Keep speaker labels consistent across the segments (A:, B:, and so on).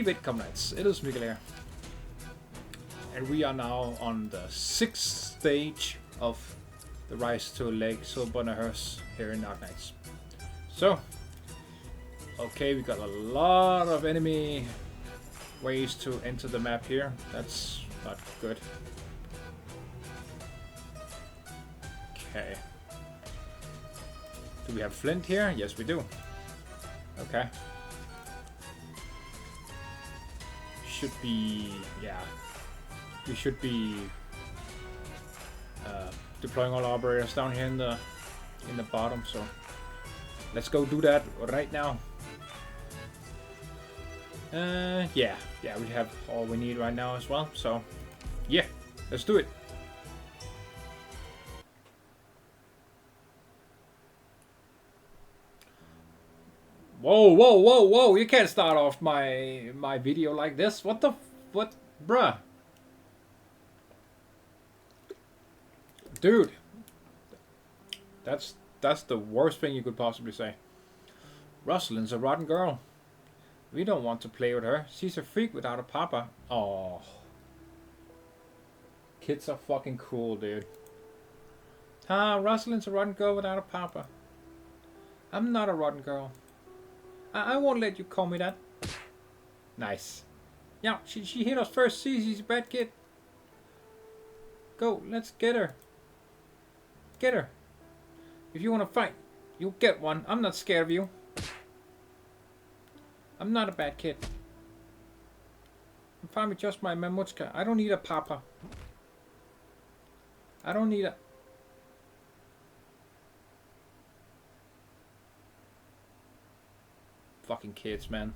A: Welcome Knights, it is Mikhail here. And we are now on the 6th stage of the rise to Lake Silberneherze here in Arknights. So, okay, we got a lot of enemy ways to enter the map here. That's not good. Okay. Do we have flint here? Yes, we do. Okay. Should be, yeah. We should be deploying all operators down here in the bottom. So let's go do that right now. Yeah, we have all we need right now as well. So yeah, let's do it. Whoa! You can't start off my video like this. What, bruh? Dude, that's the worst thing you could possibly say. Rosalind's a rotten girl. We don't want to play with her. She's a freak without a papa. Oh, kids are fucking cool, dude. Rosalind's a rotten girl without a papa. I'm not a rotten girl. I won't let you call me that. Nice. Yeah, she hit us first. See, she's a bad kid. Go, let's get her. Get her. If you want to fight, you'll get one. I'm not scared of you. I'm not a bad kid. I'm fine with just my mamuchka. I don't need a papa. I don't need a... Fucking kids, man.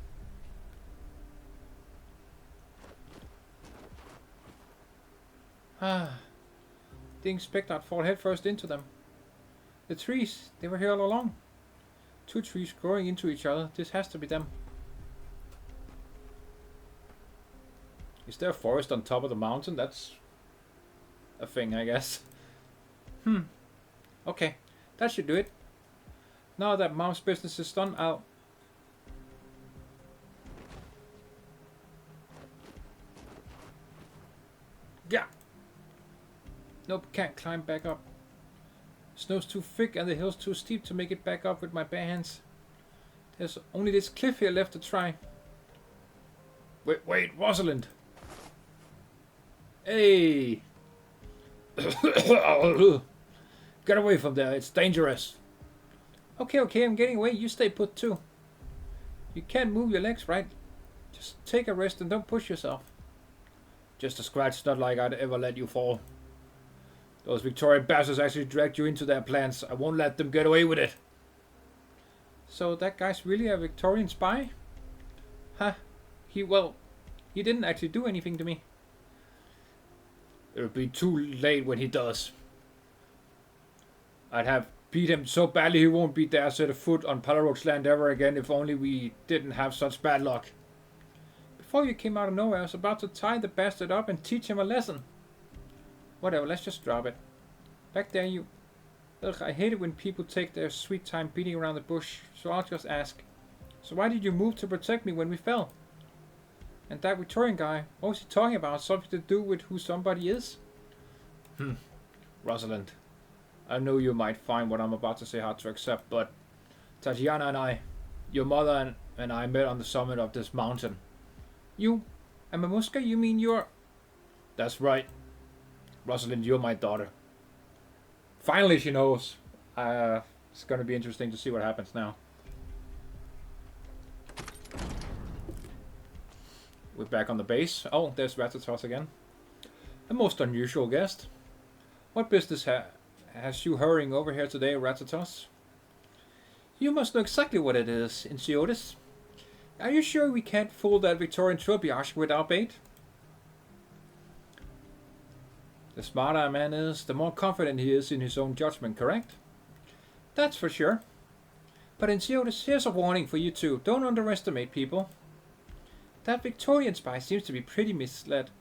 A: Didn't expect I'd fall headfirst into them. The trees, they were here all along. Two trees growing into each other. This has to be them. Is there a forest on top of the mountain? That's a thing, I guess. Okay, that should do it. Now that Mom's business is done, I'll... Yeah! Nope, can't climb back up. Snow's too thick and the hill's too steep to make it back up with my bare hands. There's only this cliff here left to try. Wait, Rosalind! Hey! Get away from there, it's dangerous. Okay, I'm getting away, you stay put too. You can't move your legs, right? Just take a rest and don't push yourself. Just a scratch, not like I'd ever let you fall. Those Victorian bastards actually dragged you into their plans. I won't let them get away with it. So that guy's really a Victorian spy? Huh? He didn't actually do anything to me. It'll be too late when he does. I'd have beat him so badly he won't be dare set a foot on Palarox's land ever again if only we didn't have such bad luck. Before you came out of nowhere, I was about to tie the bastard up and teach him a lesson. Whatever, let's just drop it. Back there you... Ugh, I hate it when people take their sweet time beating around the bush, so I'll just ask. So why did you move to protect me when we fell? And that Victorian guy, what was he talking about? Something to do with who somebody is? Rosalind, I know you might find what I'm about to say hard to accept, but Tatiana and I, your mother and I met on the summit of this mountain. You? And Mamushka, you mean you're... That's right. Rosalind, you're my daughter. Finally she knows. It's going to be interesting to see what happens now. We're back on the base. Oh, there's Ratatos again. A most unusual guest. What business has you hurrying over here today, Ratatos? You must know exactly what it is, Inciotis. Are you sure we can't fool that Victorian Trilby Asher with our bait? The smarter a man is, the more confident he is in his own judgment, correct? That's for sure. But Inciotis, here's a warning for you too. Don't underestimate people. That Victorian spy seems to be pretty misled.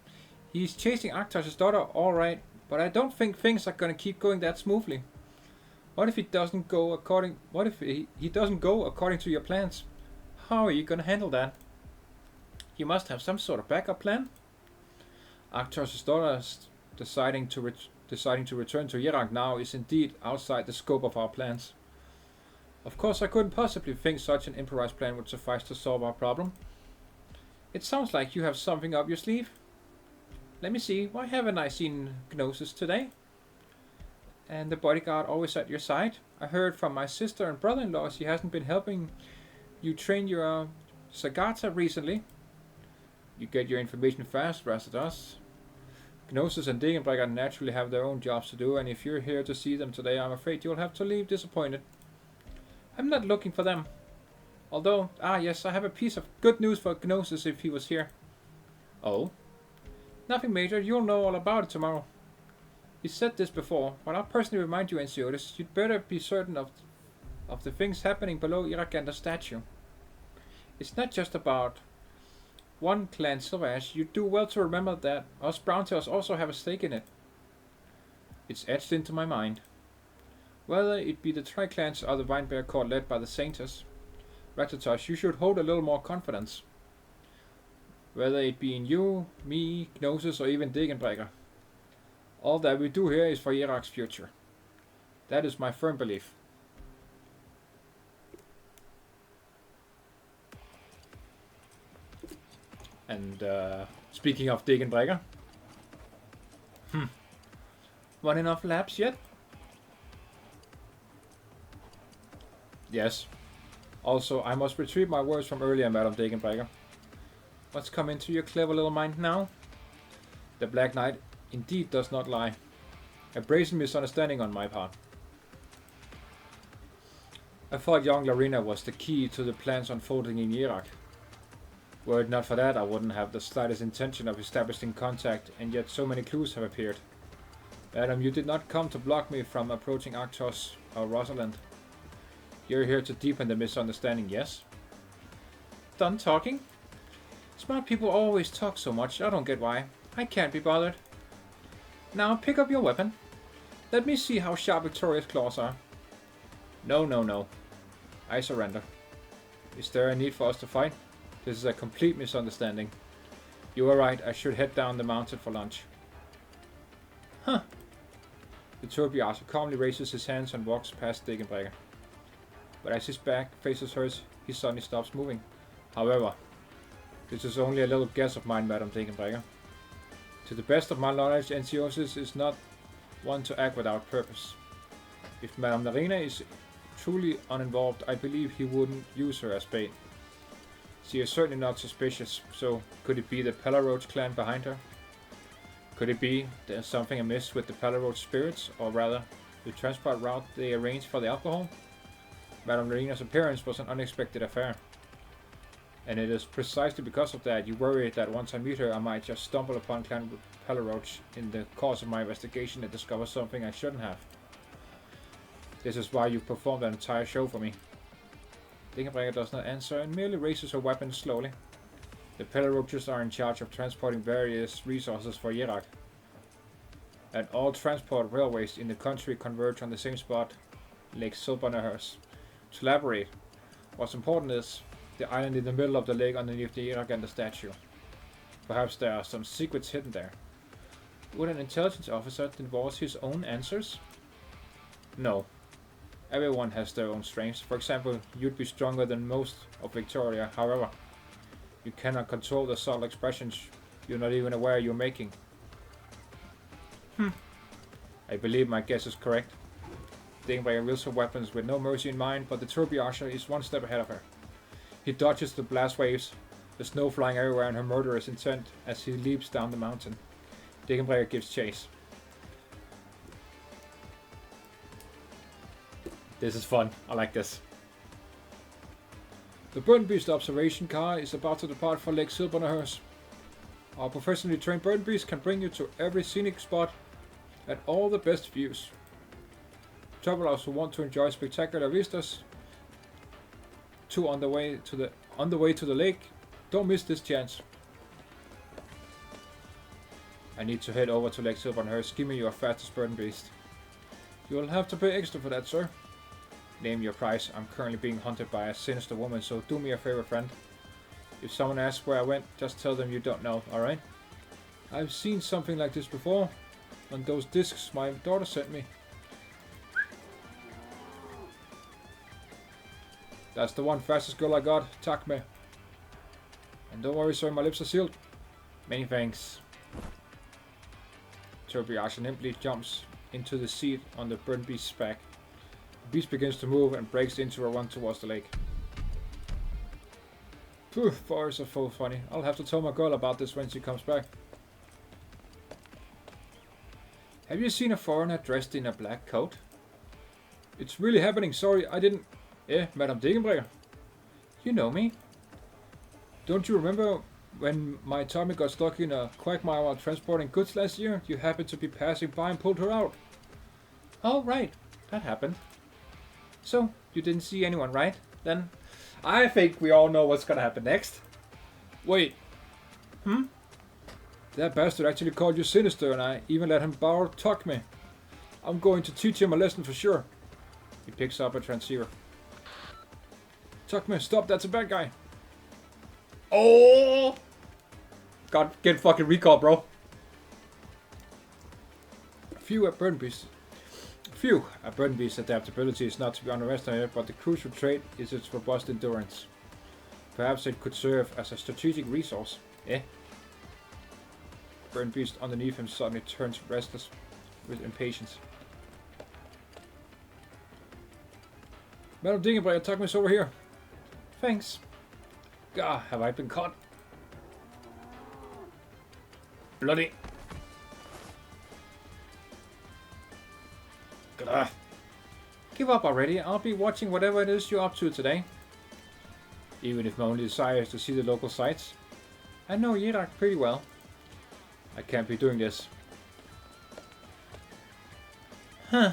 A: He's chasing Arknights' daughter, alright, but I don't think things are gonna keep going that smoothly. What if he doesn't go according to your plans? How are you gonna handle that? You must have some sort of backup plan. Arknights' daughter deciding to return to Kjerag now is indeed outside the scope of our plans. Of course, I couldn't possibly think such an improvised plan would suffice to solve our problem. It sounds like you have something up your sleeve. Let me see, why haven't I seen Gnosis today? And the bodyguard always at your side? I heard from my sister and brother-in-law she hasn't been helping you train your Sagata recently. You get your information fast, Rasta does. Gnosis and Degenbrecher naturally have their own jobs to do, and if you're here to see them today, I'm afraid you'll have to leave disappointed. I'm not looking for them. Although, yes, I have a piece of good news for Gnosis if he was here. Oh? Nothing major, you'll know all about it tomorrow. We said this before, but I'll personally remind you, Encoutners, you'd better be certain of the things happening below Iragander's statue. It's not just about one clan Silberneherze. You do well to remember that us Browntails also have a stake in it. It's etched into my mind. Whether it be the Tri-Clans or the Vinebear Court led by the Sainters, Ratatosh, you should hold a little more confidence. Whether it be in you, me, Gnosis, or even Degenbrecher. All that we do here is for Kjerag's future. That is my firm belief. And speaking of Degenbrecher, one enough laps yet? Yes. Also, I must retrieve my words from earlier, Madam Degenbrecher. What's come into your clever little mind now? The Black Knight indeed does not lie. A brazen misunderstanding on my part. I thought young Larina was the key to the plans unfolding in Kjerag. Were it not for that, I wouldn't have the slightest intention of establishing contact, and yet so many clues have appeared. Madam, you did not come to block me from approaching Arknights or Rosalind. You're here to deepen the misunderstanding, yes? Done talking? Smart people always talk so much, I don't get why. I can't be bothered. Now pick up your weapon. Let me see how sharp Victoria's claws are. No. I surrender. Is there a need for us to fight? This is a complete misunderstanding. You are right, I should head down the mountain for lunch. Huh. The Trilby Asher calmly raises his hands and walks past Degenbrecher. But as his back faces hers, he suddenly stops moving. However, this is only a little guess of mine, Madam Degenbrecher. To the best of my knowledge, Encoutners is not one to act without purpose. If Madame Larina is truly uninvolved, I believe he wouldn't use her as bait. She is certainly not suspicious, so could it be the Palaroach clan behind her? Could it be there's something amiss with the Palaroach spirits, or rather, the transport route they arranged for the alcohol? Madame Larina's appearance was an unexpected affair. And it is precisely because of that you worry that once I meet her I might just stumble upon Clan Palaroach in the course of my investigation and discover something I shouldn't have. This is why you've performed an entire show for me. Degenbrecher does not answer and merely raises her weapon slowly. The Palaroaches are in charge of transporting various resources for Kjerag. And all transport railways in the country converge on the same spot, Lake Silberneherze. To elaborate, what's important is the island in the middle of the lake underneath the Iragander's statue. Perhaps there are some secrets hidden there. Would an intelligence officer divulge his own answers? No. Everyone has their own strengths. For example, you'd be stronger than most of Victoria. However, you cannot control the subtle expressions you're not even aware you're making. I believe my guess is correct. Degenbrecher wields her weapons with no mercy in mind, but the Trilby Asher is one step ahead of her. He dodges the blast waves, the snow flying everywhere and her murderous intent as he leaps down the mountain. Degenbrecher gives chase. This is fun, I like this. The Burden Beast observation car is about to depart for Lake Silberneherze. Our professionally trained Burden Beast can bring you to every scenic spot at all the best views. Travelers who want to enjoy spectacular vistas on the way to the lake, don't miss this chance. I need to head over to Lake Silberneherze. Give me your fastest Burden Beast. You'll have to pay extra for that, sir. Name your price. I'm currently being hunted by a sinister woman, so do me a favor, friend. If someone asks where I went, just tell them you don't know, alright? I've seen something like this before. On those discs my daughter sent me. That's the one fastest girl I got. Tuck me. And don't worry, sir, my lips are sealed. Many thanks. Trilby Asher nimbly jumps into the seat on the burnt beast's back. The beast begins to move and breaks into a run towards the lake. Phew, forests are so funny. I'll have to tell my girl about this when she comes back. Have you seen a foreigner dressed in a black coat? It's really happening. Sorry, I didn't... Madame Degenbrecher. You know me. Don't you remember when my Tommy got stuck in a quagmire while transporting goods last year? You happened to be passing by and pulled her out. Oh, right. That happened. So, you didn't see anyone, right? Then, I think we all know what's gonna happen next. Wait. That bastard actually called you sinister and I even let him borrow Tuck me. I'm going to teach him a lesson for sure. He picks up a transceiver. Tuck me, stop, that's a bad guy. Oh! God, get fucking recall, bro. Few, a burn beast's adaptability is not to be underestimated, but the crucial trait is its robust endurance. Perhaps it could serve as a strategic resource. Burn beast underneath him suddenly turns restless with impatience. Madame Degenbrecher, tuck me over here. Thanks. God, have I been caught? Bloody. Gah. Give up already. I'll be watching whatever it is you're up to today. Even if my only desire is to see the local sights. I know Kjerag pretty well. I can't be doing this. Huh.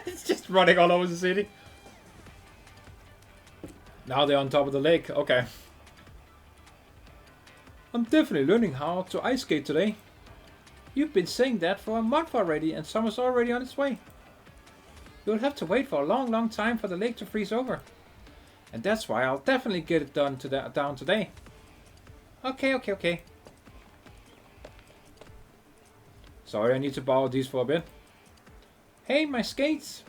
A: It's just running all over the city. Now they're on top of the lake. Okay. I'm definitely learning how to ice skate today. You've been saying that for a month already and summer's already on its way. You'll have to wait for a long, long time for the lake to freeze over. And that's why I'll definitely get it down today. Okay. Sorry, I need to borrow these for a bit. Hey, my skates!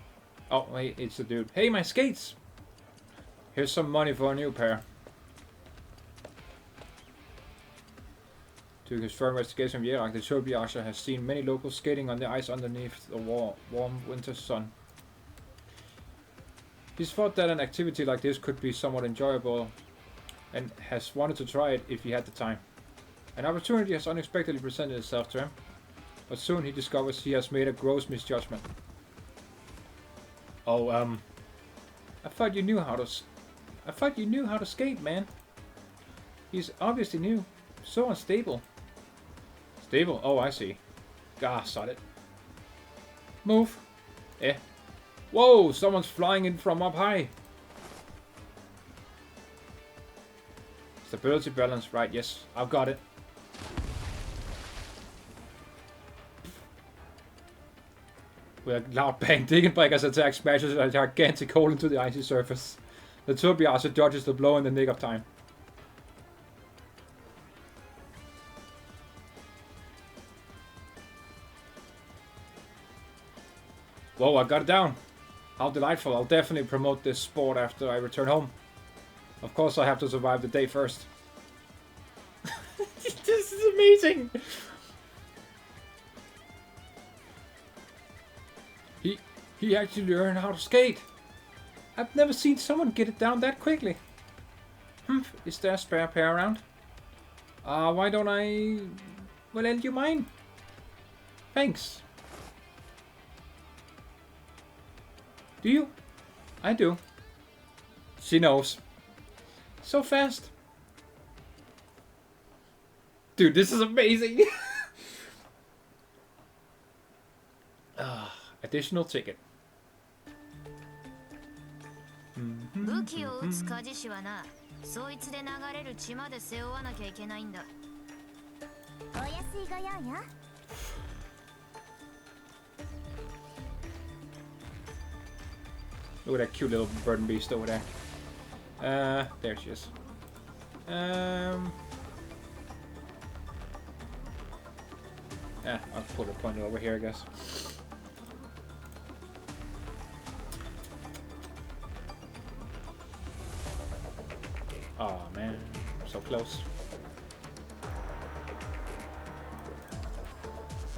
A: Oh, wait, it's the dude. Hey, my skates! Here's some money for a new pair. To his further investigation of Kjerag, the Trilby Asher has seen many locals skating on the ice underneath the warm winter sun. He's thought that an activity like this could be somewhat enjoyable and has wanted to try it if he had the time. An opportunity has unexpectedly presented itself to him, but soon he discovers he has made a gross misjudgment. Oh, I thought you knew how to skate, man. He's obviously new. So unstable. Stable? Oh, I see. Gah, sod it. Move. Whoa, someone's flying in from up high. Stability balance, right, yes. I've got it. With a loud bang, Degenbrecher's attack smashes a gigantic hole into the icy surface. The Trilby Asher dodges the blow in the nick of time. Whoa, I got it down. How delightful. I'll definitely promote this sport after I return home. Of course I have to survive the day first. This is amazing. He actually learned how to skate. I've never seen someone get it down that quickly. Is there a spare pair around? Why don't I... Well, lend you mine? Thanks. Do you? I do. She knows. So fast. Dude, this is amazing. Additional ticket.
B: 武器を撃つ鍛冶師はな、そいつで流れる血まで背負わなきゃいけないんだ。お安いご用よ。
A: Look at that cute little bird and beast over there. There she is. I'll put a pointer over here, I guess. Oh man, so close.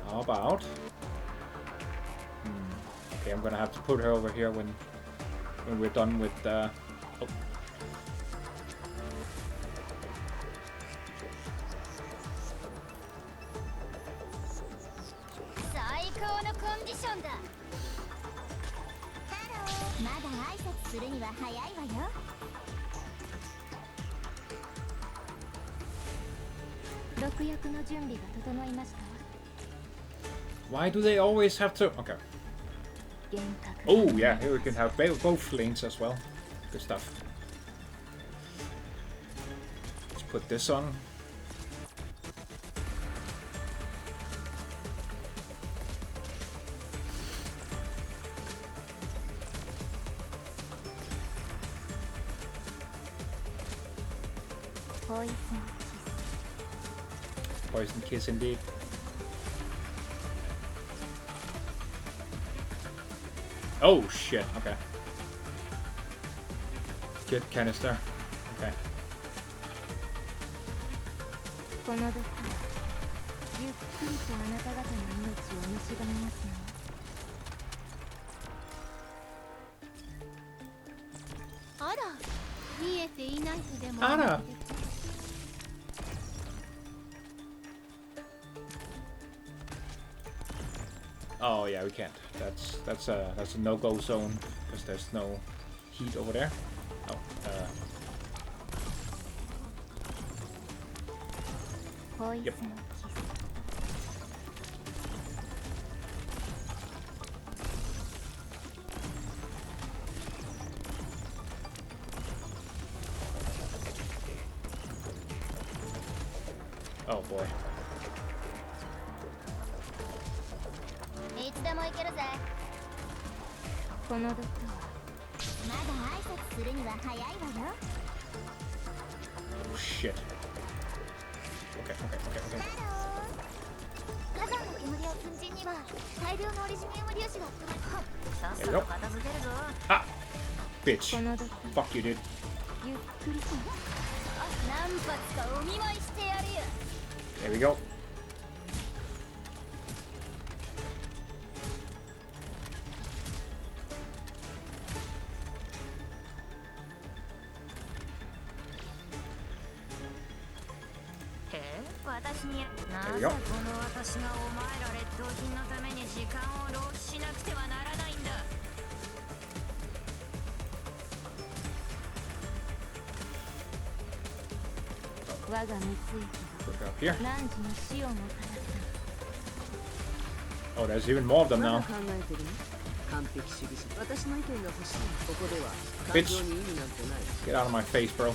A: How about? Okay, I'm gonna have to put her over here when we're done with. Oh. Why do they always have to? Okay. Oh yeah, here we can have both lanes as well. Good stuff. Let's put this on. Poison kiss indeed. Oh shit, okay. Good canister. Okay. Ara! Oh yeah, we can't. That's a no-go zone because there's no heat over there. Oh, yep. Oh boy. Oh shit. Okay. There we go. Ah! Bitch. Fuck you, dude. There we go. There we go. Put it up here. Oh, there's even more of them now. Bitch. Get out of my face, bro.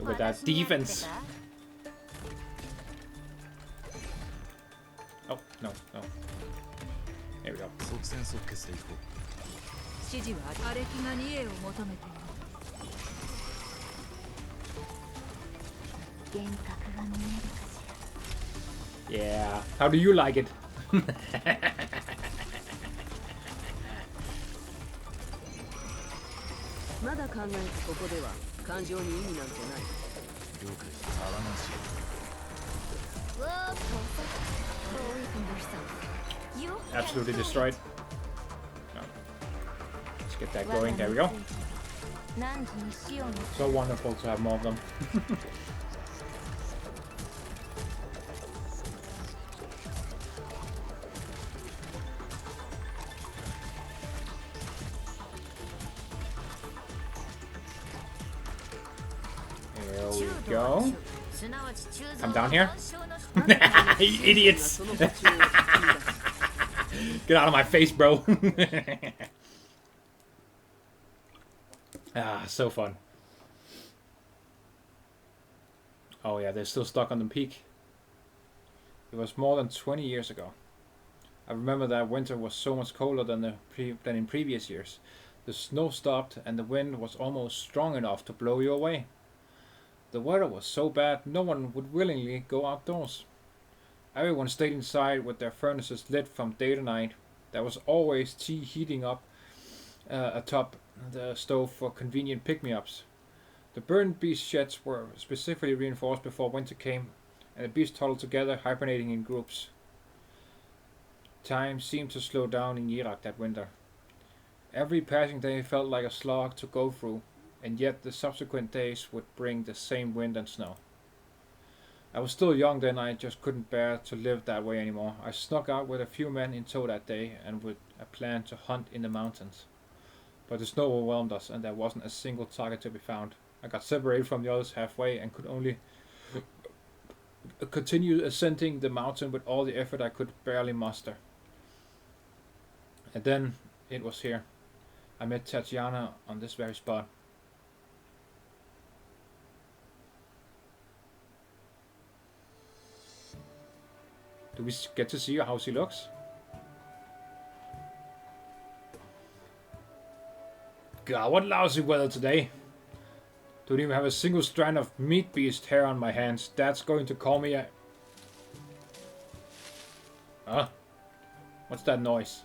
A: Look at that defense. Oh, no. There we go. Yeah. How do you like it? Absolutely destroyed. No. Let's get that going. There we go. So wonderful to have more of them. There we go. I'm down here. You idiots! Get out of my face, bro. Ah, so fun. Oh yeah, they're still stuck on the peak. It was more than 20 years ago. I remember that winter was so much colder than in previous years. The snow stopped and the wind was almost strong enough to blow you away. The weather was so bad no one would willingly go outdoors. Everyone stayed inside with their furnaces lit from day to night. There was always tea heating up atop the stove for convenient pick-me-ups. The burned beast sheds were specifically reinforced before winter came, and the beasts huddled together, hibernating in groups. Time seemed to slow down in Kjerag that winter. Every passing day felt like a slog to go through, and yet the subsequent days would bring the same wind and snow. I was still young then, I just couldn't bear to live that way anymore. I snuck out with a few men in tow that day and with a plan to hunt in the mountains. But the snow overwhelmed us and there wasn't a single target to be found. I got separated from the others halfway and could only continue ascending the mountain with all the effort I could barely muster. And then it was here. I met Tatiana on this very spot. Do we get to see how she looks? God, what lousy weather today. Don't even have a single strand of meat beast hair on my hands. That's going to call me a... Huh? What's that noise?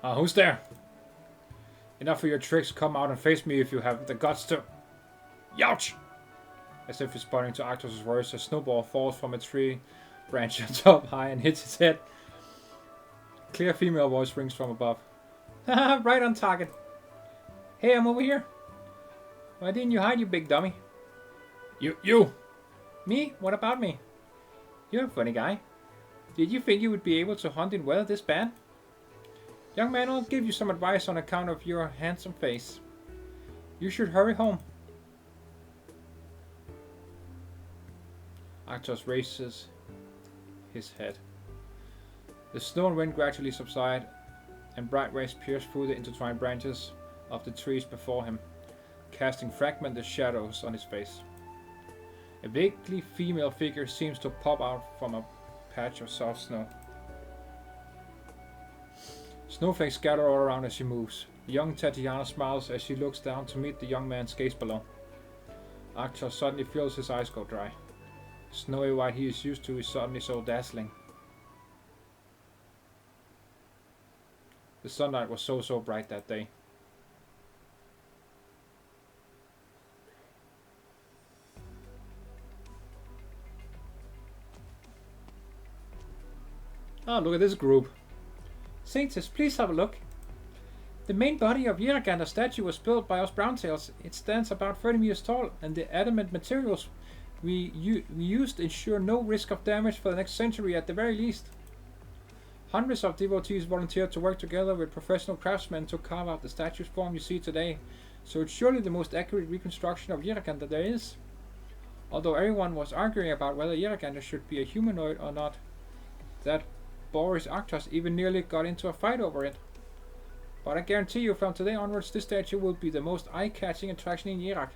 A: Who's there? Enough of your tricks. Come out and face me if you have the guts to... Youch! As if responding to Arctos' words, a snowball falls from a tree branch up high and hits his head. Clear female voice rings from above. Haha, right on target. Hey, I'm over here. Why didn't you hide, you big dummy? You! Me? What about me? You're a funny guy. Did you think you would be able to hunt in weather this bad? Young man, I'll give you some advice on account of your handsome face. You should hurry home. Arctos raises his head. The snow and wind gradually subside, and bright rays pierce through the intertwined branches of the trees before him, casting fragmented shadows on his face. A vaguely female figure seems to pop out from a patch of soft snow. Snowflakes scatter all around as she moves. Young Tatiana smiles as she looks down to meet the young man's gaze below. Arctos suddenly feels his eyes go dry. Snowy white he is used to is suddenly so dazzling. The sunlight was so bright that day. Oh, look at this group. Saints, please have a look. The main body of Kjerag statue was built by us browntails. It stands about 30 meters tall, and the adamant materials we used ensure no risk of damage for the next century at the very least. Hundreds of devotees volunteered to work together with professional craftsmen to carve out the statue's form you see today, so it's surely the most accurate reconstruction of Kjerag that there is. Although everyone was arguing about whether Kjerag should be a humanoid or not, that Boris Arctos even nearly got into a fight over it. But I guarantee you from today onwards this statue will be the most eye-catching attraction in Kjerag.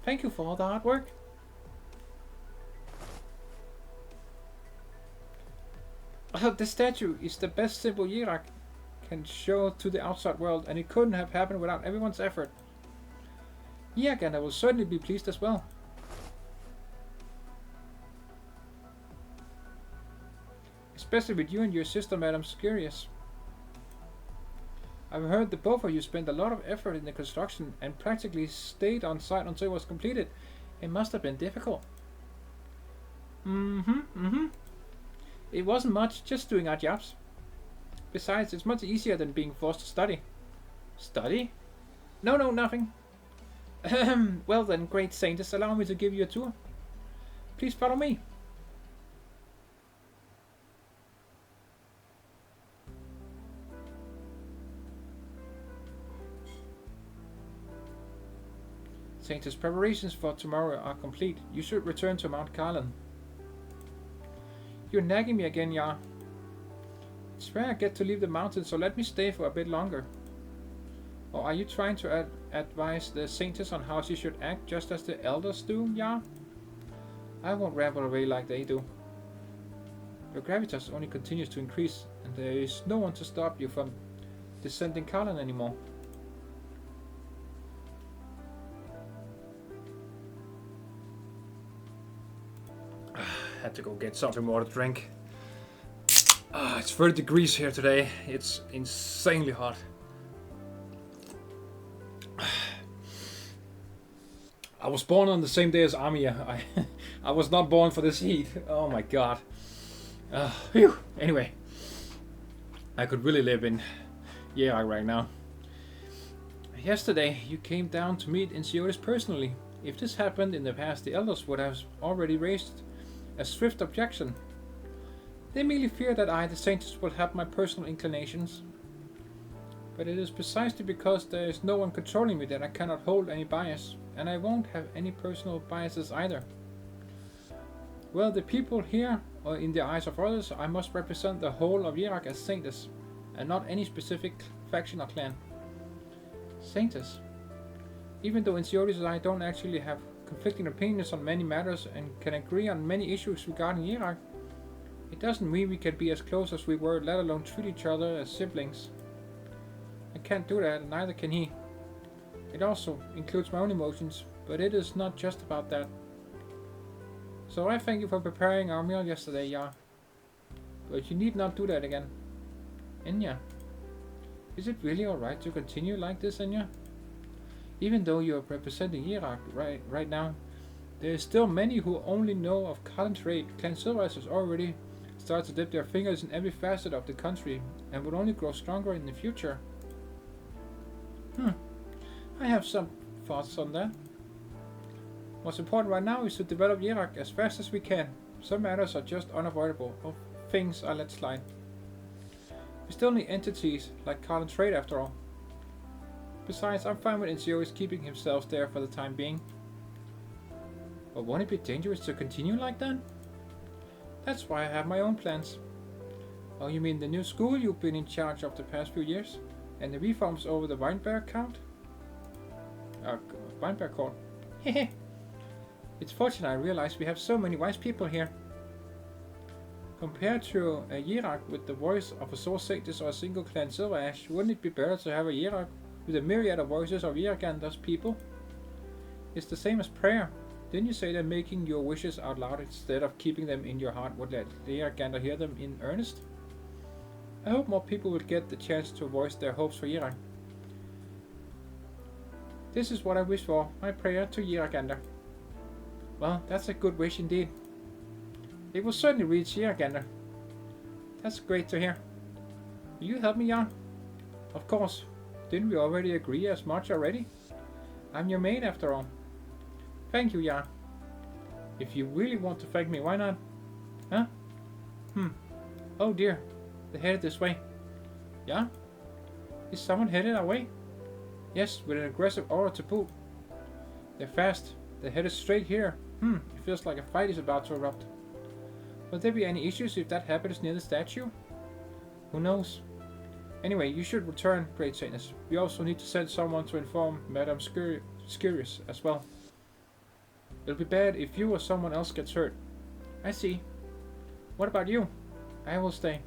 A: Thank you for all the hard work. This statue is the best symbol Kjerag can show to the outside world, and it couldn't have happened without everyone's effort. Kjerag will certainly be pleased as well. Especially with you and your sister, Madame Skirius. I've heard that both of you spent a lot of effort in the construction and practically stayed on site until it was completed. It must have been difficult. It wasn't much, just doing our jobs. Besides, it's much easier than being forced to study. Study? No, nothing. Well then, great saints, allow me to give you a tour. Please follow me. Saints' preparations for tomorrow are complete. You should return to Mount Carlin. You're nagging me again, Yar. Swear I get to leave the mountain, so let me stay for a bit longer. Or are you trying to advise the saints on how she should act, just as the elders do, yeah? I won't ramble away like they do. Your gravitas only continues to increase, and there is no one to stop you from descending Karlan anymore. Had to go get something more to drink. It's 30 degrees here today. It's insanely hot. I was born on the same day as Amia. I was not born for this heat. Oh my god. Anyway, I could really live in Kjerag right now. Yesterday, you came down to meet Ensiotis personally. If this happened in the past, the elders would have already raised a swift objection. They merely fear that I, the saints, will have my personal inclinations. But it is precisely because there is no one controlling me that I cannot hold any bias, and I won't have any personal biases either. Well, the people here, or in the eyes of others, I must represent the whole of Kjerag as saints, and not any specific faction or clan. Saints. Even though Ensiotis and I don't actually have conflicting opinions on many matters and can agree on many issues regarding Kjerag, it doesn't mean we can be as close as we were, let alone treat each other as siblings. I can't do that, and neither can he. It also includes my own emotions, but it is not just about that. So I thank you for preparing our meal yesterday, yeah. But you need not do that again. Enya. Is it really alright to continue like this, Enya? Even though you are representing Kjerag right now, there is still many who only know of Karlan trade. Clan Silberneherze has already started to dip their fingers in every facet of the country, and will only grow stronger in the future. I have some thoughts on that. What's important right now is to develop Kjerag as fast as we can. Some matters are just unavoidable, or things are let slide. We still need entities like Karlan trade after all. Besides, I'm fine with Ensiotis keeping himself there for the time being. But won't it be dangerous to continue like that? That's why I have my own plans. Oh, you mean the new school you've been in charge of the past few years? And the reforms over the Weinberg Court? Weinberg Court. Hehe. It's fortunate I realize we have so many wise people here. Compared to a Kjerag with the voice of a Sword Sages or a single clan Silberneherze, wouldn't it be better to have a Kjerag with a myriad of voices of Kjeragander's people? It's the same as prayer. Didn't you say that making your wishes out loud instead of keeping them in your heart would let Kjeragander hear them in earnest? I hope more people will get the chance to voice their hopes for Kjerag. This is what I wish for, my prayer to Kjeragander. Well, that's a good wish indeed. It will certainly reach Kjeragander. That's great to hear. Will you help me, Jan? Of course. Didn't we already agree as much already? I'm your maid after all. Thank you, Jan. If you really want to thank me, why not? Huh? Oh dear. They're headed this way. Yeah? Is someone headed our way? Yes, with an aggressive aura to boot. They're fast. They're headed straight here. It feels like a fight is about to erupt. Will there be any issues if that happens near the statue? Who knows? Anyway, you should return, Great Saintess. We also need to send someone to inform Madame Skurius as well. It'll be bad if you or someone else gets hurt. I see. What about you? I will stay.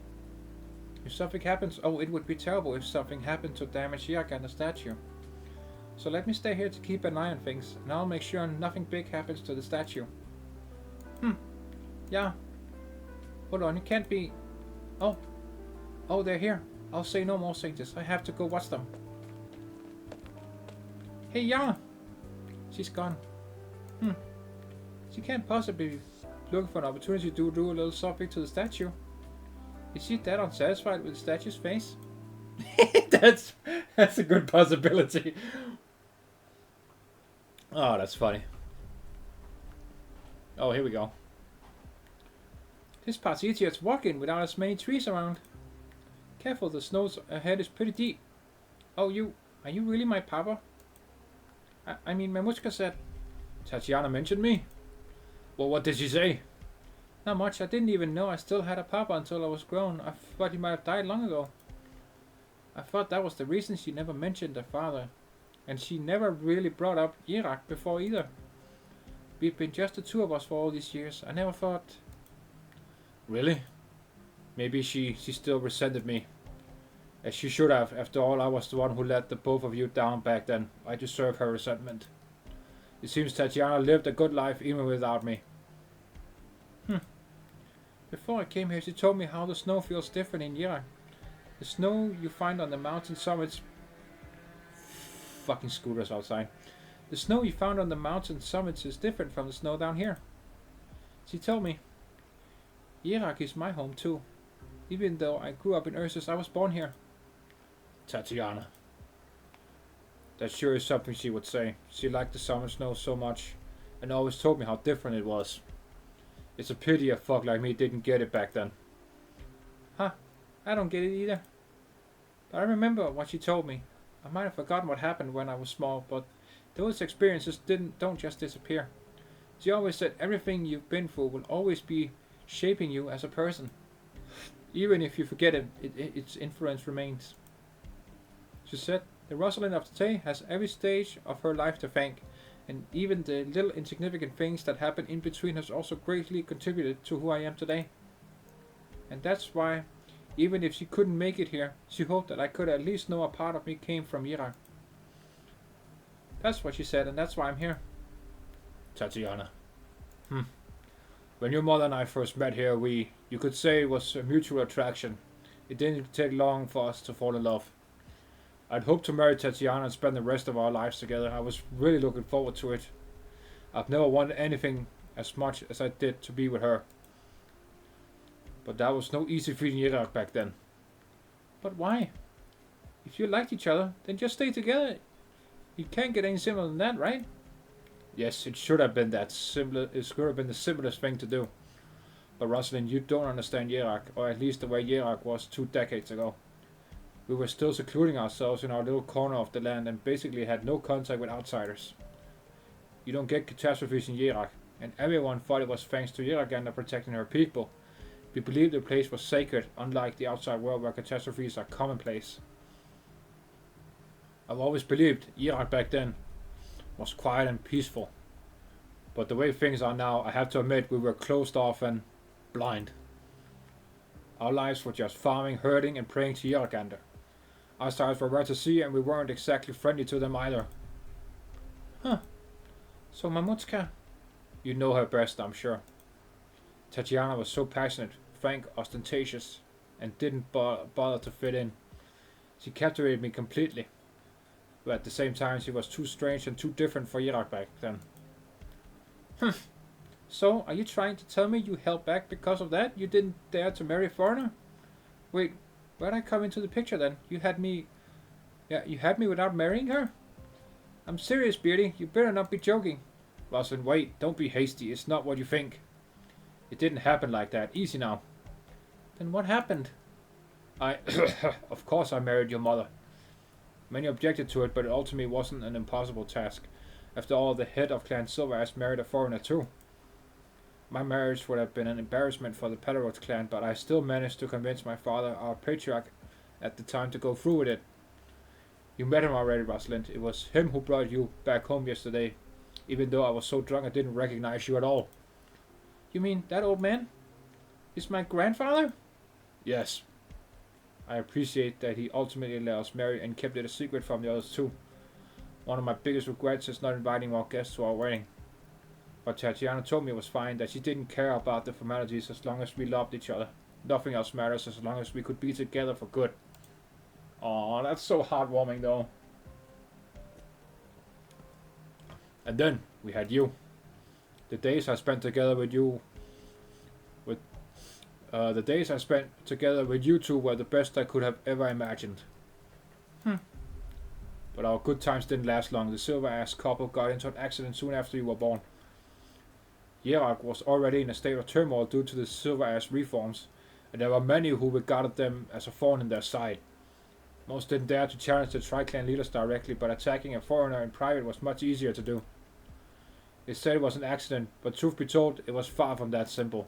A: If something happens... Oh, it would be terrible if something happened to damage Kjerag and the statue. So let me stay here to keep an eye on things, and I'll make sure nothing big happens to the statue. Yeah. Hold on, it can't be... Oh, they're here. I'll say no more, Saints. I have to go watch them. Hey, yeah. She's gone. She can't possibly be looking for an opportunity to do a little something to the statue. Is she that unsatisfied with the statue's face? That's a good possibility. Oh, that's funny. Oh, here we go. This part's easier to walk in without as many trees around. Careful, the snow ahead is pretty deep. Oh, are you really my papa? I mean, Mamushka said... Tatiana mentioned me? Well, what did she say? Not much. I didn't even know I still had a papa until I was grown. I thought he might have died long ago. I thought that was the reason she never mentioned her father. And she never really brought up Kjerag before either. We've been just the two of us for all these years. I never thought... Really? Maybe she still resented me. As she should have. After all, I was the one who let the both of you down back then. I deserve her resentment. It seems Tatiana lived a good life even without me. Before I came here, she told me how the snow feels different in Kjerag. The snow you find on the mountain summits... Fucking scooters outside. The snow you found on the mountain summits is different from the snow down here. She told me, Kjerag is my home too. Even though I grew up in Ursus, I was born here. Tatiana. That sure is something she would say. She liked the summer snow so much, and always told me how different it was. It's a pity a fuck like me didn't get it back then. Huh, I don't get it either. But I remember what she told me. I might have forgotten what happened when I was small, but those experiences don't just disappear. She always said everything you've been through will always be shaping you as a person. Even if you forget it, its influence remains. She said, the Rosalind of today has every stage of her life to thank, and even the little insignificant things that happen in between has also greatly contributed to who I am today. And that's why, even if she couldn't make it here, she hoped that I could at least know a part of me came from Kjerag. That's what she said, and that's why I'm here. Tatiana. When your mother and I first met here, you could say it was a mutual attraction. It didn't take long for us to fall in love. I'd hoped to marry Tatiana and spend the rest of our lives together. I was really looking forward to it. I've never wanted anything as much as I did to be with her. But that was no easy feat in Kjerag back then. But why? If you liked each other, then just stay together. You can't get any simpler than that, right? Yes, it should have been that simple. It should have been the simplest thing to do. But Rosalind, you don't understand Kjerag, or at least the way Kjerag was 2 decades ago. We were still secluding ourselves in our little corner of the land and basically had no contact with outsiders. You don't get catastrophes in Kjerag, and everyone thought it was thanks to Kjerag protecting her people. We believed the place was sacred, unlike the outside world where catastrophes are commonplace. I've always believed Kjerag back then was quiet and peaceful. But the way things are now, I have to admit we were closed off and blind. Our lives were just farming, herding and praying to Kjerag. Outsiders were rare to see and we weren't exactly friendly to them either. Huh. So Mamutka? You know her best, I'm sure. Tatiana was so passionate, frank, ostentatious, and didn't bother to fit in. She captivated me completely. But at the same time she was too strange and too different for Kjerag back then. So, are you trying to tell me you held back because of that? You didn't dare to marry a foreigner? Wait, where'd I come into the picture then? You had me without marrying her? I'm serious, Beardy. You better not be joking. Rosalind, wait, don't be hasty. It's not what you think. It didn't happen like that. Easy now. Then what happened? Of course I married your mother. Many objected to it, but it ultimately wasn't an impossible task. After all, the head of Clan Silberneherze married a foreigner too. My marriage would have been an embarrassment for the Palarots clan, but I still managed to convince my father, our patriarch, at the time to go through with it. You met him already, Rosalind. It was him who brought you back home yesterday, even though I was so drunk I didn't recognize you at all. You mean that old man? Is my grandfather? Yes. I appreciate that he ultimately let us marry and kept it a secret from the others too. One of my biggest regrets is not inviting more guests to our wedding. But Tatiana told me it was fine, that she didn't care about the formalities as long as we loved each other. Nothing else matters as long as we could be together for good. Aw, that's so heartwarming though. And then we had you. The days I spent together with you two were the best I could have ever imagined. But our good times didn't last long. The silver-ass couple got into an accident soon after you were born. Kjerag was already in a state of turmoil due to the silver-ass reforms, and there were many who regarded them as a thorn in their side. Most didn't dare to challenge the tri-clan leaders directly, but attacking a foreigner in private was much easier to do. They said it was an accident, but truth be told, it was far from that simple.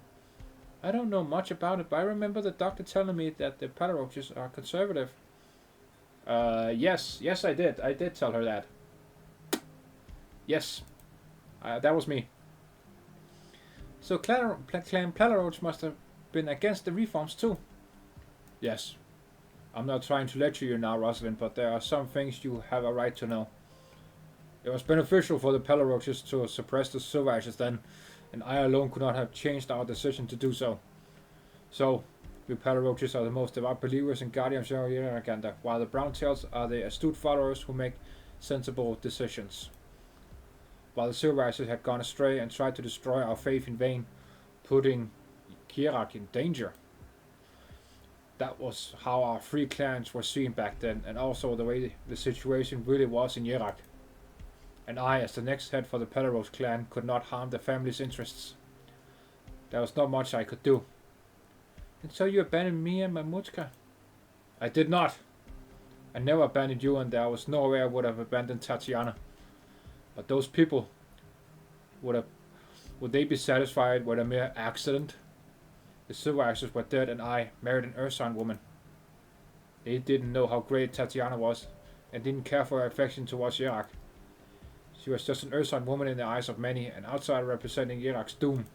A: I don't know much about it, but I remember the doctor telling me that the Palaroches are conservative. Yes, I did. I did tell her that. Yes, that was me. So Clan Palaroch must have been against the reforms too. Yes. I'm not trying to lecture you now, Rosalind, but there are some things you have a right to know. It was beneficial for the Palaroches to suppress the Silberneherze then, and I alone could not have changed our decision to do so. So, we Palaroches are the most devout believers and guardians of our agenda, while the Browntails are the astute followers who make sensible decisions. While the Silberneherze had gone astray and tried to destroy our faith in vain, putting Kjerag in danger. That was how our three clans were seen back then, and also the way the situation really was in Kjerag. And I, as the next head for the Palaroche clan, could not harm the family's interests. There was not much I could do. And so you abandoned me and my Mutka? I did not. I never abandoned you, and there was no way I would have abandoned Tatiana. But those people, would they be satisfied with a mere accident? The Silberneherzes were dead, and I married an Ursine woman. They didn't know how great Tatiana was, and didn't care for her affection towards Kjerag. She was just an Ursine woman in the eyes of many, an outsider representing Kjerag's doom.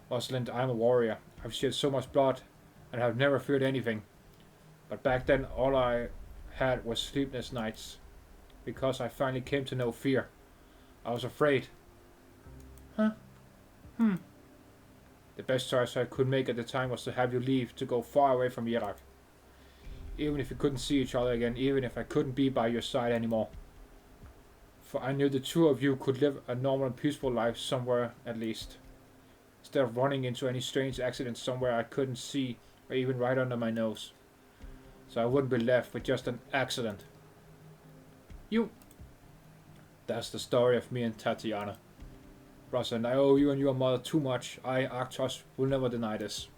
A: Rosalind, I am a warrior. I've shed so much blood, and have never feared anything. But back then, all I had was sleepless nights, because I finally came to know fear. I was afraid. Huh? The best choice I could make at the time was to have you leave, to go far away from Kjerag. Even if we couldn't see each other again, even if I couldn't be by your side anymore. For I knew the two of you could live a normal and peaceful life somewhere at least. Instead of running into any strange accident somewhere I couldn't see, or even right under my nose. So I wouldn't be left with just an accident. That's the story of me and Tatiana. Rosalind, I owe you and your mother too much. I, Arktos, will never deny this.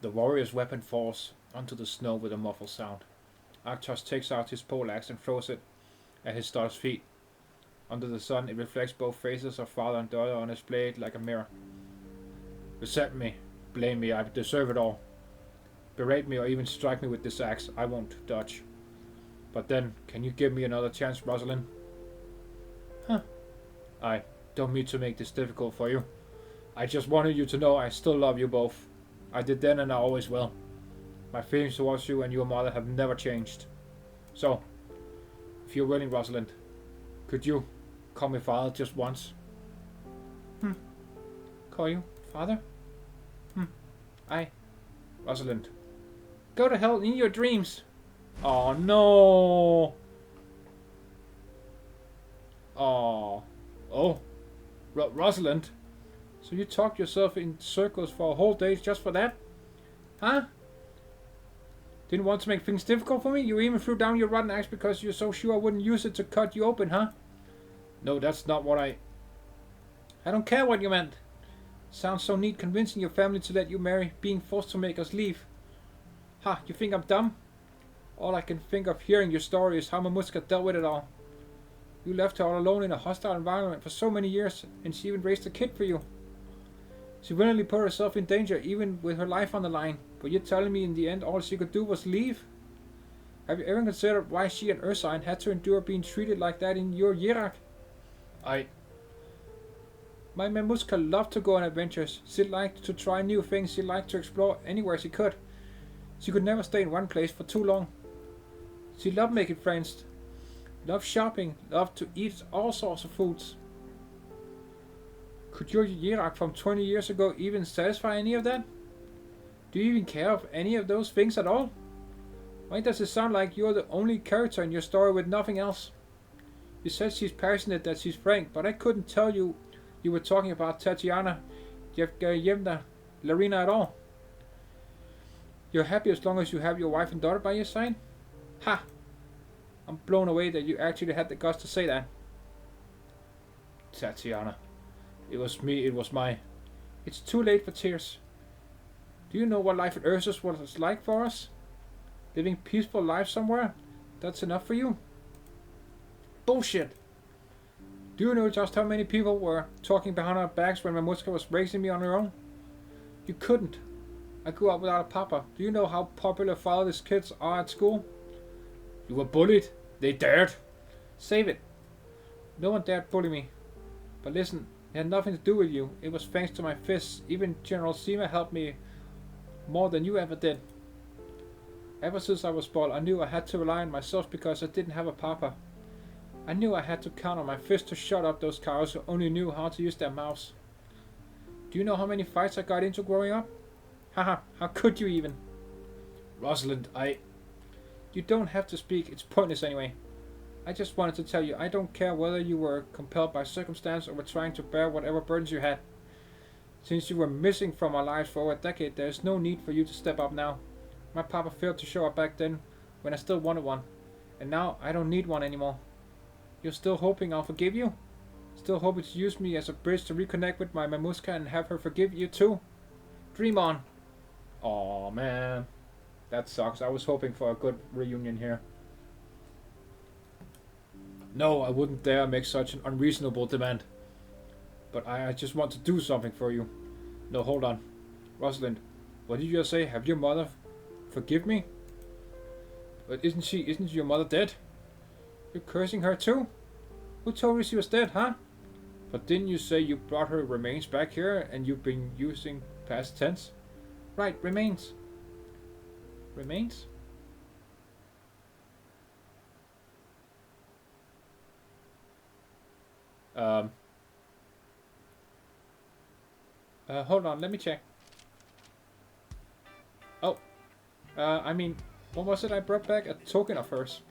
A: The warrior's weapon falls onto the snow with a muffled sound. Arktos takes out his poleaxe and throws it at his daughter's feet. Under the sun, it reflects both faces of father and daughter on his blade like a mirror. Resent me, blame me, I deserve it all. Berate me or even strike me with this axe, I won't dodge. But then, can you give me another chance, Rosalind? I don't mean to make this difficult for you. I just wanted you to know I still love you both. I did then and I always will. My feelings towards you and your mother have never changed. So, if you're willing, Rosalind, could you call me father just once? Call you father? Rosalind. Go to hell in your dreams. Oh no. Rosalind. So you talked yourself in circles for a whole day just for that? Huh? Didn't want to make things difficult for me? You even threw down your rotten axe because you're so sure I wouldn't use it to cut you open, huh? No, that's not what I don't care what you meant. Sounds so neat convincing your family to let you marry, being forced to make us leave. Ha, you think I'm dumb? All I can think of hearing your story is how Mamushka dealt with it all. You left her all alone in a hostile environment for so many years, and she even raised a kid for you. She willingly put herself in danger, even with her life on the line, but you're telling me in the end all she could do was leave? Have you ever considered why she and Ursine had to endure being treated like that in your Kjerag? My Mamushka loved to go on adventures. She liked to try new things. She liked to explore anywhere she could. She could never stay in one place for too long. She loved making friends, loved shopping, loved to eat all sorts of foods. Could your Kjerag from 20 years ago even satisfy any of that? Do you even care of any of those things at all? Why does it sound like you're the only character in your story with nothing else? You said she's passionate, that she's frank, but I couldn't tell you were talking about Tatiana, Yevgenievna, Larina at all. You're happy as long as you have your wife and daughter by your side? Ha! I'm blown away that you actually had the guts to say that. Tatiana. It was me, it was my... It's too late for tears. Do you know what life at Ursus was like for us? Living peaceful lives somewhere? That's enough for you? Bullshit! Do you know just how many people were talking behind our backs when Mamushka was raising me on her own? You couldn't. I grew up without a papa. Do you know how popular fatherless kids are at school? You were bullied. They dared. Save it. No one dared bully me. But listen, it had nothing to do with you. It was thanks to my fists. Even General Sima helped me more than you ever did. Ever since I was born, I knew I had to rely on myself because I didn't have a papa. I knew I had to count on my fist to shut up those cows who only knew how to use their mouths. Do you know how many fights I got into growing up? Haha, how could you even? Rosalind, You don't have to speak, it's pointless anyway. I just wanted to tell you, I don't care whether you were compelled by circumstance or were trying to bear whatever burdens you had. Since you were missing from our lives for over a decade, there is no need for you to step up now. My papa failed to show up back then, when I still wanted one. And now, I don't need one anymore. You're still hoping I'll forgive you? Still hoping to use me as a bridge to reconnect with my Mamushka and have her forgive you too? Dream on. Aw, man. That sucks. I was hoping for a good reunion here. No, I wouldn't dare make such an unreasonable demand. But I just want to do something for you. No, hold on. Rosalind, what did you just say? Have your mother forgive me? But isn't your mother dead? You're cursing her too? Who told you she was dead, huh? But didn't you say you brought her remains back here and you've been using past tense? Right, remains. Remains? Hold on, let me check. Oh. I mean, what was it I brought back? A token of hers.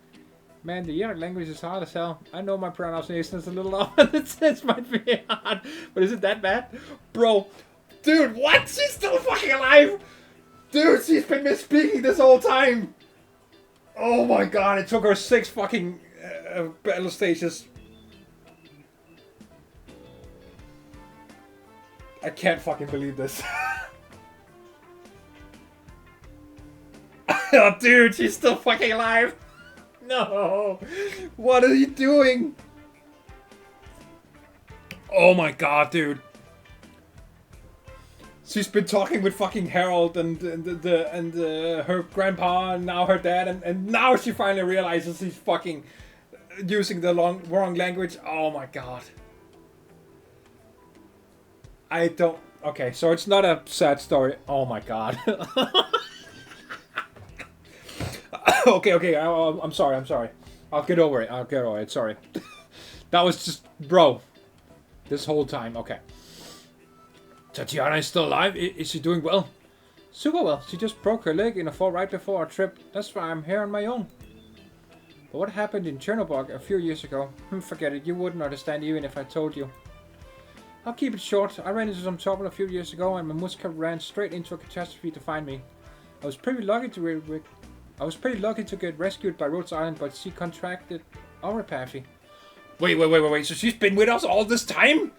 A: Man, the Kjerag language is hard as hell. I know my pronunciation is a little off and the sense might be hard. But is it that bad? Bro. Dude, what? She's still fucking alive? Dude, she's been misspeaking this whole time. Oh my god, it took her 6 fucking battle stages. I can't fucking believe this. Oh, dude, she's still fucking alive. No. What are you doing? Oh my god, dude. She's been talking with fucking Harold and her grandpa and now her dad and now she finally realizes he's fucking using the wrong language. Oh my god. I don't... Okay, so it's not a sad story. Oh my god. Okay, I'm sorry. I'll get over it, sorry. That was just... Bro. This whole time, okay. Tatiana is still alive? Is she doing well? Super well. She just broke her leg in a fall right before our trip. That's why I'm here on my own. But what happened in Chernobyl a few years ago? Forget it, you wouldn't understand even if I told you. I'll keep it short. I ran into some trouble a few years ago and Mamushka ran straight into a catastrophe to find me. I was pretty lucky to get rescued by Rosalind, but she contracted auropathy. Wait. So she's been with us all this time?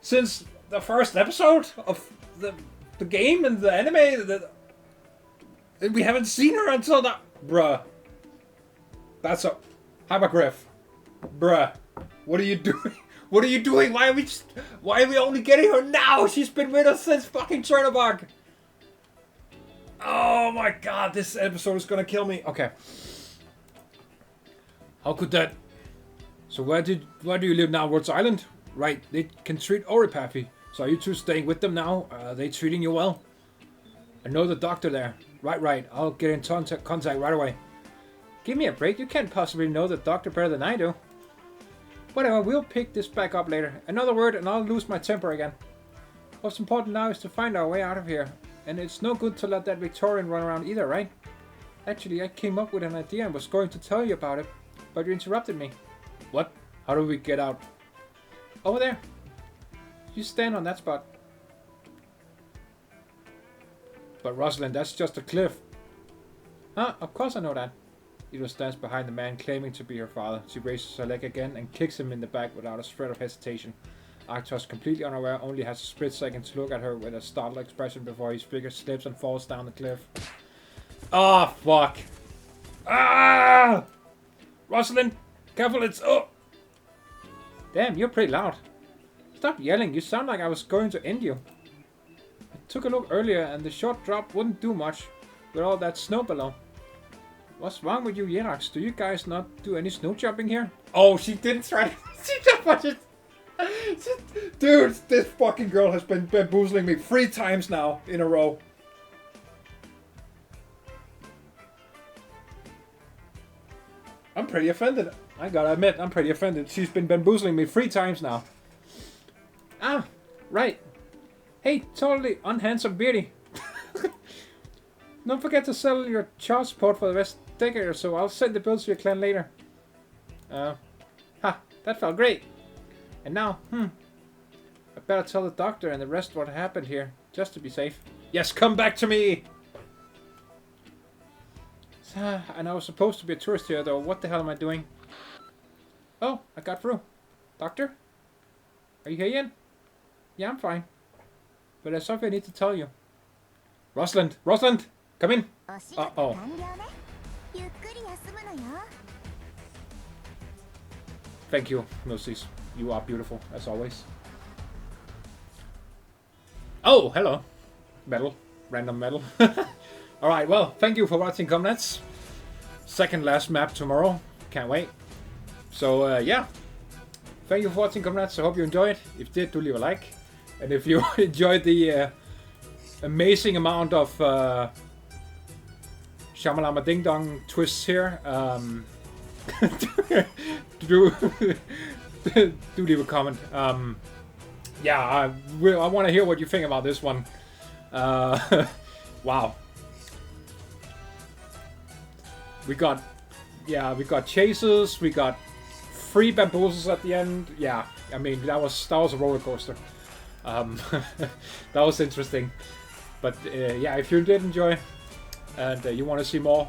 A: Since the first episode of the game and the anime? And we haven't seen her until that... Bruh. That's a... Hypergryph. Bruh. What are you doing? What are you doing? Why are we only getting her now? She's been with us since fucking Chernobyl. Oh my god, this episode is gonna kill me. Okay. How could that... So where do you live now? Rhodes Island? Right, they can treat auropathy. So are you two staying with them now? Are they treating you well? I know the doctor there. Right. I'll get in contact right away. Give me a break. You can't possibly know the doctor better than I do. Whatever, we'll pick this back up later. Another word and I'll lose my temper again. What's important now is to find our way out of here. And it's no good to let that Victorian run around either, right? Actually, I came up with an idea and was going to tell you about it. But you interrupted me. What? How do we get out? Over there. You stand on that spot. But Rosalind, that's just a cliff. Huh? Of course I know that. Ito stands behind the man claiming to be her father. She raises her leg again and kicks him in the back without a shred of hesitation. Arctos, completely unaware, only has a split second to look at her with a startled expression before his figure slips and falls down the cliff. Oh, fuck. Ah! Rosalind, careful, it's... Oh! Damn, you're pretty loud. Stop yelling, you sound like I was going to end you. I took a look earlier and the short drop wouldn't do much with all that snow below. What's wrong with you Kjerags? Do you guys not do any snow jumping here? Oh, she didn't try to... Dude, this fucking girl has been bamboozling me 3 times now in a row. I'm pretty offended. I gotta admit, I'm pretty offended. She's been bamboozling me 3 times now. Ah, right. Hey, totally unhandsome beauty. Don't forget to sell your child support for the rest of the decade or so. I'll send the bill to your clan later. That felt great. And now, I better tell the doctor and the rest what happened here, just to be safe. Yes, come back to me! And I was supposed to be a tourist here, though. What the hell am I doing? Oh, I got through. Doctor? Are you here yet? Yeah, I'm fine. But there's something I need to tell you. Rosalind! Rosalind! Come in! Uh-oh. Thank you, Milsies. You are beautiful, as always. Oh, hello. Metal. Random metal. Alright, well, thank you for watching, Comrades. Second last map tomorrow. Can't wait. So, yeah. Thank you for watching, Comrades. I hope you enjoyed. If you did, do leave a like. And if you enjoyed the amazing amount of Shamalama Ding Dong twists here, do leave a comment. Yeah, I want to hear what you think about this one. Wow. We got chases, we got 3 bamboozles at the end. Yeah, I mean that was a roller coaster. That was interesting. But yeah, if you did enjoy and you want to see more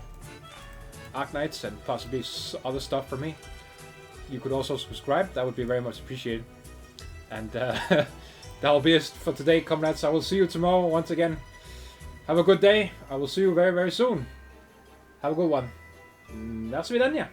A: Arknights and possibly other stuff from me, you could also subscribe. That would be very much appreciated. And that'll be it for today, comrades. I will see you tomorrow once again. Have a good day. I will see you very, very soon. Have a good one. That's vidania.